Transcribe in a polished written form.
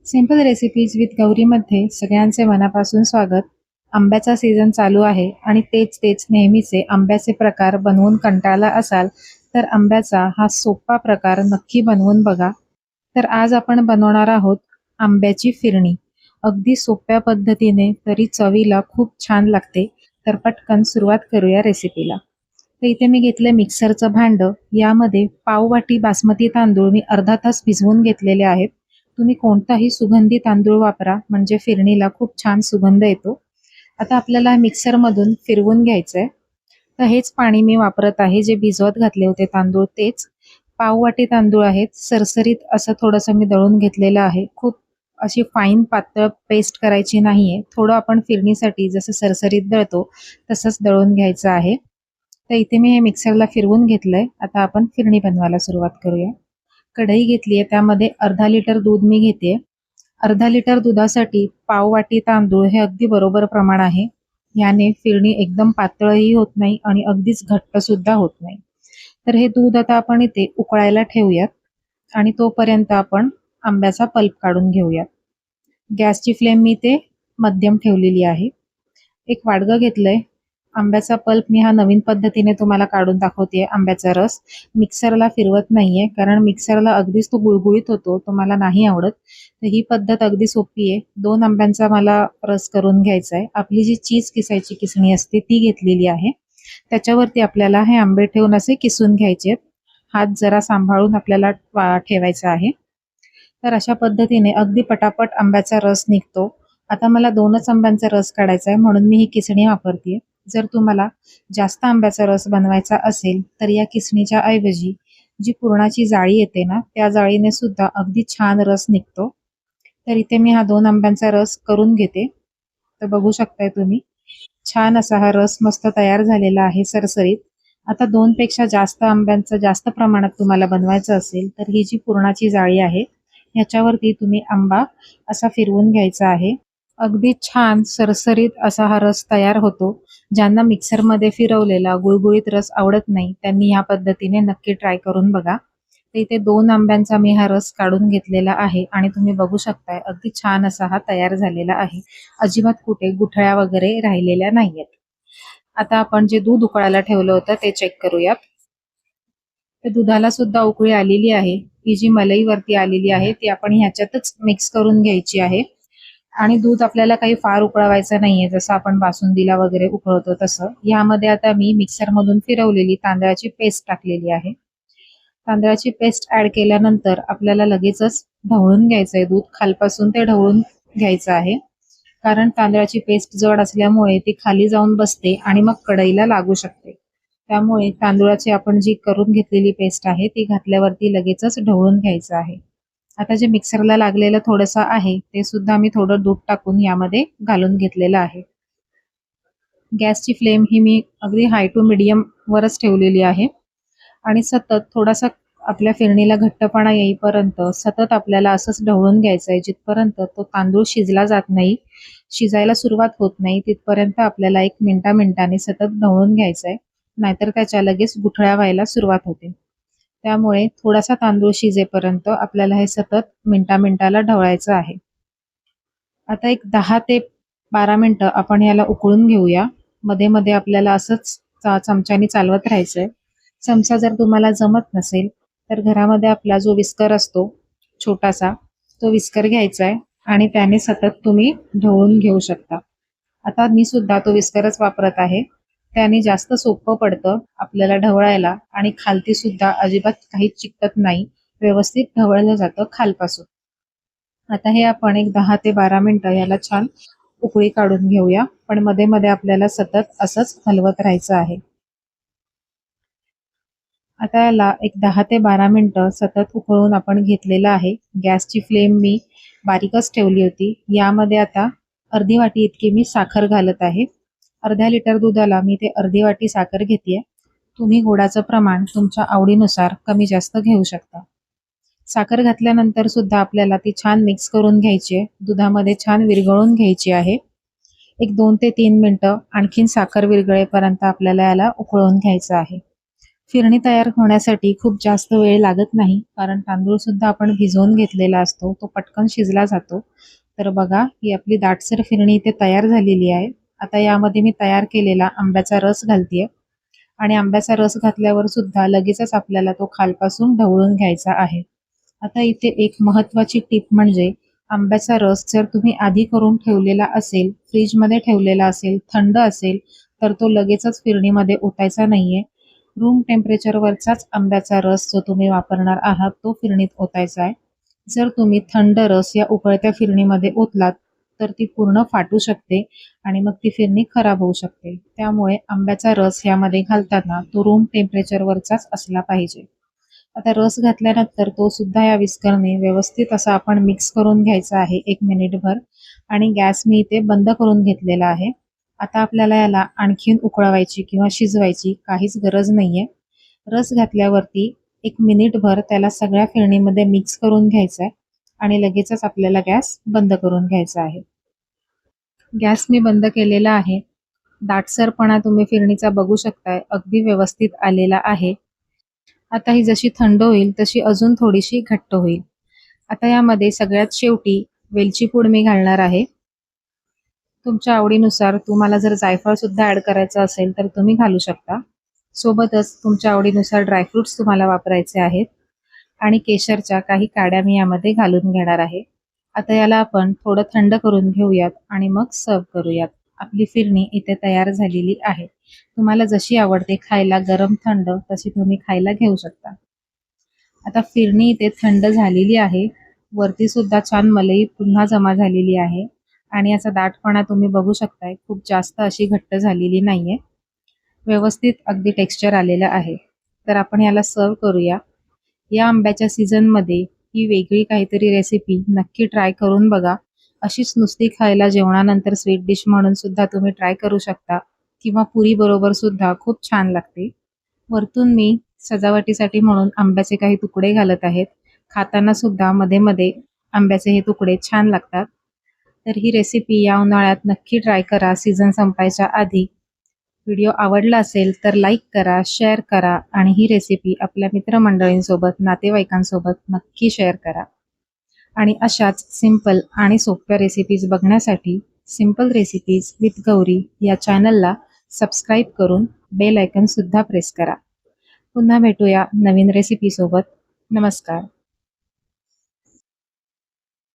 Simple recipes with गौरीमध्ये सगळ्यांचे मनापासून स्वागत. आंब्याचा सीझन चालू आहे आणि तेच नेहमीचे आंब्याचे प्रकार बनवून कंटाळला असाल तर आंब्याचा हा सोपा प्रकार नक्की बनवून बघा. तर आज आपण बनवणार आहोत आंब्याची फिरणी. अगदी सोप्या पद्धतीने तरी चवीला खूप छान लागते. तर पटकन सुरुवात करूया रेसिपीला. तर इथे मी घेतलं मिक्सरचं भांडं. यामध्ये पाव वाटी बासमती तांदूळ मी अर्धा तास भिजवून घेतलेले आहेत. तुम्ही कोणताही सुगंधी तांदूळ वापरा, म्हणजे फिरणीला खूप छान सुगंध येतो. आता आपल्याला मिक्सरमधून फिरवून घ्यायचंय. तर हेच पाणी मी वापरत आहे, जे भिजवत घातले होते तांदूळ तेच. पाव वाटी तांदूळ आहेत. सरसरीत असं थोडंसं मी दळून घेतलेलं आहे. खूप अशी फाईन पातळ पेस्ट करायची नाहीये. थोडं आपण फिरणीसाठी जसं सरसरीत दळतो तसंच दळून घ्यायचं आहे. तर इथे मी हे मिक्सरला फिरवून घेतलंय. आता आपण फिरणी बनवायला सुरुवात करूया. कढई घेतली आहे, त्यामध्ये अर्धा लिटर दूध मी घेते. अर्धा लिटर दुधासाठी पाव वाटी तांदूळ हे अगदी बरोबर प्रमाण आहे. याने फिरणी एकदम पातळही होत नाही आणि अगदीच घट्ट सुद्धा होत नाही. तर हे दूध आता आपण इथे उकळायला ठेवूयात आणि तोपर्यंत आपण आंब्याचा पल्प काढून घेऊयात. गॅसची फ्लेम मी ते मध्यम ठेवलेली आहे. एक वाडगं घेतलंय. आंब्याचा पल्प मी हा नवीन पद्धतीने तुम्हाला काढून दाखवते. आंब्याचा रस मिक्सरला फिरवत नाहीये, कारण मिक्सरला अगदीच तो गुळगुळीत होतो, तो मला नाही आवडत. तर ही पद्धत अगदी सोपी आहे. 2 आंब्यांचा मला रस करून घ्यायचा आहे. आपली जी चीज किसायची किसणी असते ती घेतलेली आहे. त्याच्यावरती आपल्याला हे आंबे ठेवून असे किसून घ्यायचे. हात जरा सांभाळून आपल्याला ठेवायचा आहे. तर अशा पद्धतीने अगदी पटापट आंब्याचा रस निघतो. आता मला 2च आंब्यांचा रस काढायचा आहे, म्हणून मी ही किसणी वापरते. जर तुम्हाला जास्त आंब्याचा रस बनवायचा असेल तर या किसणीच्या ऐवजी जी पुरणाची जाळी येते ना, त्या जाळीने सुद्धा अगदी छान रस निघतो. तर इथे मी हा 2 आंब्यांचा रस करून घेते. तर बघू शकताय तुम्ही, छान असा हा रस मस्त तयार झालेला आहे सरसरीत. आता 2 पेक्षा जास्त आंब्यांचं जास्त प्रमाणात तुम्हाला बनवायचं असेल तर ही जी पुरणाची जाळी आहे ह्याच्यावरती तुम्ही आंबा असा फिरवून घ्यायचा आहे. अगदी छान सरसरीत असा हा रस तयार होतो. ज्यांना मिक्सरमध्ये फिरवलेला गुळगुळीत रस आवडत नाही त्यांनी ह्या पद्धतीने नक्की ट्राय करून बघा. तर इथे 2 आंब्यांचा मी हा रस काढून घेतलेला आहे आणि तुम्ही बघू शकताय अगदी छान असा हा तयार झालेला आहे. अजिबात कुठे गुठळ्या वगैरे राहिलेल्या नाहीयेत. आता आपण जे दूध उकळायला ठेवलं होतं ते चेक करूयात. तर दुधाला सुद्धा उकळी आलेली आहे. ही जी मलई वरती आलेली आहे ती आपण ह्याच्यातच मिक्स करून घ्यायची आहे. आणि दूध आपल्याला काही फार उकळवायचं नाहीये, जसं आपण बासुंदीला वगैरे उकळवतो तसं. यामध्ये आता मी मिक्सर मधून फिरवलेली तांदळाची पेस्ट टाकलेली आहे. तांदळाची पेस्ट ऍड केल्यानंतर आपल्याला लगेचच ढवळून घ्यायचंय दूध. खालपासून ते ढवळून घ्यायचं आहे, कारण तांदळाची पेस्ट जड असल्यामुळे ती खाली जाऊन बसते आणि मग कढईला लागू शकते. त्यामुळे तांदूळाची आपण जी करून घेतलेली पेस्ट आहे ती घातल्यावरती लगेचच ढवळून घ्यायचं आहे. आता जे मिक्सरला लागलेलं थोडंसं आहे ते सुद्धा मी थोडं दूध टाकून यामध्ये घालून घेतलेलं आहे. गॅसची फ्लेम ही मी अगदी हाय टू मीडियम वरच ठेवलेली आहे आणि सतत थोडासा आपल्या फिरणीला घट्टपणा येईपर्यंत सतत आपल्याला असंच ढवळून घ्यायचं आहे. जिथपर्यंत तो तांदूळ शिजला जात नाही, शिजायला सुरुवात होत नाही, तिथपर्यंत आपल्याला 1 मिनिटाने सतत ढवळून घ्यायचं आहे. नाहीतर त्याच्या लगेच गुठळ्या व्हायला सुरुवात होते. त्यामुळे थोडासा तांदूळ शिजेपर्यंत आपल्याला हे सतत मिनिटाला ढवळायचं आहे. आता एक 10 ते 12 मिनिटं आपण ह्याला उकळून घेऊया. मध्ये मध्ये आपल्याला असंच चमच्याने चालवत राहायचंय. चमचा जर तुम्हाला जमत नसेल तर घरामध्ये आपला जो विस्कर असतो छोटासा, तो विस्कर घ्यायचा आहे आणि त्याने सतत तुम्ही ढवळून घेऊ शकता. आता मी सुद्धा तो विस्करच वापरत आहे. त्याने जास्त सोपं पडतं आपल्याला ढवळायला आणि खालती सुद्धा अजिबात काहीच चिकटत नाही. व्यवस्थित ढवळलं जातं खालपासून. आता हे आपण एक 10 ते 12 मिनिटं याला छान उकळी काढून घेऊया. पण मध्ये मध्ये आपल्याला सतत असंच हलवत राहायचं आहे. आता याला एक 10 ते 12 मिनिटं सतत उकळून आपण घेतलेलं आहे. गॅसची फ्लेम मी बारीकच ठेवली होती. यामध्ये आता अर्धी वाटी इतकी मी साखर घालत आहे. अर्ध्या लिटर दुधाला मी ते अर्धी वाटी साखर घेतेय. तुम्ही गोडाचं प्रमाण तुमच्या आवडीनुसार कमी जास्त घेऊ शकता. साखर घातल्यानंतर सुद्धा आपल्याला ती छान मिक्स करून घ्यायची आहे. दुधामध्ये छान विरघळून घ्यायची आहे. एक 2 ते 3 मिनिटं आणखीन साखर विरघळेपर्यंत आपल्याला याला उकळवून घ्यायचं आहे. फिरणी तयार होण्यासाठी खूप जास्त वेळ लागत नाही, कारण तांदूळ सुद्धा आपण भिजवून घेतलेला असतो, तो पटकन शिजला जातो. तर बघा, ही आपली दाटसर फिरणी इथे तयार झालेली आहे. आता यामध्ये मी तयार केलेला आंब्याचा रस घालतेय आणि आंब्याचा रस घातल्यावर सुद्धा लगेचच आपल्याला तो खालपासून ढवळून घ्यायचा आहे. आता इथे एक महत्त्वाची टिप म्हणजे आंब्याचा रस जर तुम्ही आधी करून ठेवलेला असेल, फ्रीजमध्ये ठेवलेला असेल, थंड असेल, तर तो लगेचच फिरणीमध्ये ओतायचा नाहीये. रूम टेम्परेचरवरचाच आंब्याचा रस जो तुम्ही वापरणार आहात, तो फिरणीत ओतायचा आहे. जर तुम्ही थंड रस या उकळत्या फिरणीमध्ये ओतलात, तर ती पूर्ण फाटू शकते आणि मग ती फिरणी खराब होऊ शकते. त्यामुळे आंब्याचा रस यामध्ये घालताना तो रूम टेम्परेचरवरचाच असला पाहिजे. आता रस घातल्यानंतर तो सुद्धा या विस्करने व्यवस्थित असा आपण मिक्स करून घ्यायचा आहे 1 मिनिटभर आणि गॅस मी इथे बंद करून घेतलेला आहे. आता आपल्याला याला आणखीन उकळवायची किंवा शिजवायची काहीच गरज नाहीये. रस घातल्यावरती 1 मिनिटभर त्याला सगळ्या फिरणीमध्ये मिक्स करून घ्यायचं आहे आणि लगेचच आपल्याला गॅस बंद करून घ्यायचा आहे. गॅस मी बंद केलेला आहे. दाटसरपणा तुम्ही फिरणीचा बघू शकताय. अगदी व्यवस्थित आलेला आहे. आता ही जशी थंड होईल तशी अजून थोडीशी घट्ट होईल. आता यामध्ये सगळ्यात शेवटी वेलची पूड मी घालणार आहे. तुमच्या आवडीनुसार तुम्हाला जर जायफळ सुद्धा ॲड करायचं असेल तर तुम्ही घालू शकता. सोबतच तुमच्या आवडीनुसार ड्रायफ्रुट्स तुम्हाला वापरायचे आहेत आणि केशरच्या काही काड्या मी यामध्ये घालून घेणार आहे. आता याला आपण थोडं थंड करून घेऊयात आणि मग सर्व्ह करूयात. आपली फिरणी इथे तयार झालेली आहे. तुम्हाला जशी आवडते खायला गरम थंड तशी तुम्ही खायला घेऊ शकता. आता फिरणी इथे थंड झालेली आहे. वरती सुद्धा छान मलई पुन्हा जमा झालेली आहे आणि याचा दाटपणा तुम्ही बघू शकताय. खूप जास्त अशी घट्ट झालेली नाहीये. व्यवस्थित अगदी टेक्स्चर आलेलं आहे. तर आपण याला सर्व्ह करूया. या आंब्याच्या सीझनमध्ये ही वेगळी काहीतरी रेसिपी नक्की ट्राय करून बघा. अशीच नुसती खायला जेवणानंतर स्वीट डिश म्हणून सुद्धा तुम्ही ट्राय करू शकता किंवा पुरी बरोबर सुद्धा खूप छान लागते. वरतून मी सजावटीसाठी म्हणून आंब्याचे काही तुकडे घालत आहेत. खाताना सुद्धा मध्ये मध्ये आंब्याचे हे तुकडे छान लागतात. तर ही रेसिपी या उन्हाळ्यात नक्की ट्राय करा सीझन संपायच्या आधी. व्हिडिओ आवडला असेल तर लाईक करा, शेअर करा आणि ही रेसिपी आपल्या मित्रमंडळींसोबत, नातेवाईकांसोबत नक्की शेअर करा. आणि अशाच सिंपल आणि सोप्या रेसिपीज बघण्यासाठी सिंपल रेसिपीज विथ गौरी या चॅनलला सबस्क्राईब करून बेल आयकॉन सुद्धा प्रेस करा. पुन्हा भेटूया नवीन रेसिपीसोबत. नमस्कार.